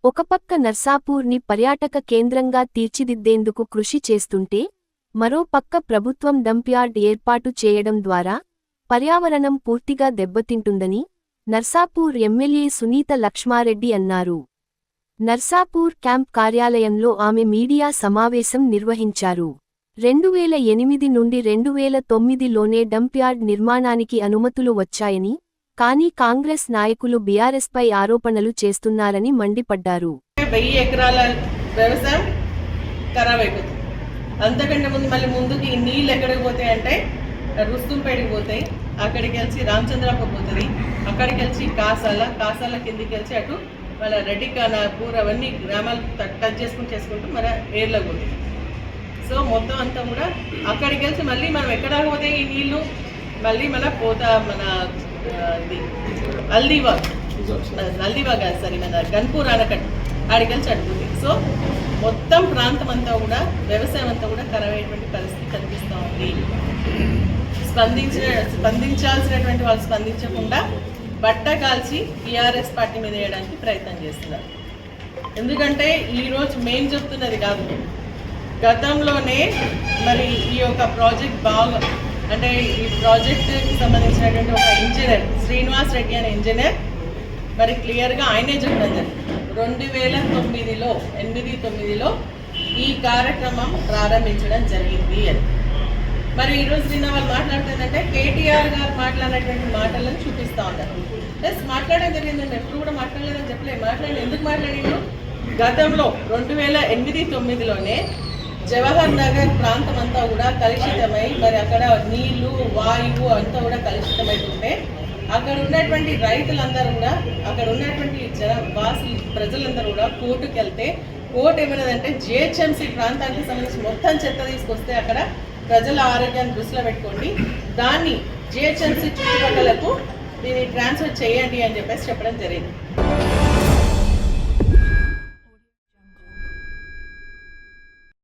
ఒకపక్క నర్సాపూర్ని పర్యాటక కేంద్రంగా తీర్చిదిద్దేందుకు కృషి చేస్తుంటే మరో పక్క ప్రభుత్వం డంప్యార్డ్ ఏర్పాటు చేయడం ద్వారా పర్యావరణం పూర్తిగా దెబ్బతింటుందని నర్సాపూర్ ఎమ్మెల్యే సునీత లక్ష్మారెడ్డి అన్నారు. నర్సాపూర్ క్యాంప్ కార్యాలయంలో ఆమె మీడియా సమావేశం నిర్వహించారు. 2008 నుండి 2009లోనే డంప్యార్డ్ నిర్మాణానికి అనుమతులు వచ్చాయని, కానీ కాంగ్రెస్ నాయకులు బీఆర్ఎస్పై ఆరోపణలు చేస్తున్నారని మండిపడ్డారు. 1000 ఎకరాల వ్యవసాయం ఖరాబ్ అయిపోతుంది. అంతకంటే ముందుకి నీళ్ళు ఎక్కడికి పోతాయి అంటే రుస్తుంపేటకి పోతాయి, అక్కడికి వెళ్ళి రామచంద్రాపూర్ పోతుంది, అక్కడికి వెళ్ళి కాసాల కిందికి వెళ్ళి అటు మన రెడ్డికానాపూర్ అవన్నీ గ్రామాలు టచ్ చేసుకుంటూ మన ఏర్లోకి పోతాయి. సో మొత్తం అంతా కూడా అక్కడికి వెళ్ళి మళ్ళీ మనం ఎక్కడ పోతే ఈ నీళ్ళు మళ్ళీ మన ఇది అల్దీవా కాదు సరే మన గన్పూర్ ఆనకట్ట ఆడికి వెళ్ళి అడుగుతుంది. సో మొత్తం ప్రాంతం అంతా కూడా వ్యవసాయం అంతా కూడా ఖరాబ్ అయ్యేటువంటి పరిస్థితి కనిపిస్తూ ఉంది. స్పందించాల్సినటువంటి వాళ్ళు స్పందించకుండా బట్ట కాల్చి టీఆర్ఎస్ పార్టీ మీద వేయడానికి ప్రయత్నం చేస్తున్నారు. ఎందుకంటే ఈరోజు మేము చెప్తున్నది కాదు, గతంలోనే మరి ఈ యొక్క ప్రాజెక్ట్ బాగా అంటే ఈ ప్రాజెక్టుకి సంబంధించినటువంటి ఒక ఇంజనీర్ శ్రీనివాస్ రెడ్డి అనే ఇంజనీర్ మరి క్లియర్గా ఆయనే చెప్పడం జరిగింది. 2009లో ఈ కార్యక్రమం ప్రారంభించడం జరిగింది అని. మరి ఈరోజు నిన్న వాళ్ళు మాట్లాడుతుందంటే కేటీఆర్ గారు మాట్లాడినటువంటి మాటలను చూపిస్తూ ఉన్నారు. ప్లస్ మాట్లాడడం జరిగిందండి, ఎప్పుడు కూడా మాట్లాడలేదని చెప్పలేదు. ఎందుకు మాట్లాడిండు? గతంలో 2008-9లోనే జవహర్ నగర్ ప్రాంతం అంతా కూడా కలుషితమై మరి అక్కడ నీళ్లు వాయువు అంతా కూడా కలుషితమైతుంటే అక్కడ ఉన్నటువంటి రైతులందరూ కూడా అక్కడ ఉన్నటువంటి ప్రజలందరూ కూడా కోర్టుకు వెళ్తే కోర్టు ఏమైనదంటే జిహెచ్ఎంసీ ప్రాంతానికి సంబంధించి మొత్తం చెత్త తీసుకొస్తే అక్కడ ప్రజల ఆరోగ్యాన్ని దృష్టిలో పెట్టుకోండి, దాన్ని జిహెచ్ఎంసీ చుట్టుపక్కలకు దీన్ని ట్రాన్స్ఫర్ చేయండి అని చెప్పేసి చెప్పడం జరిగింది.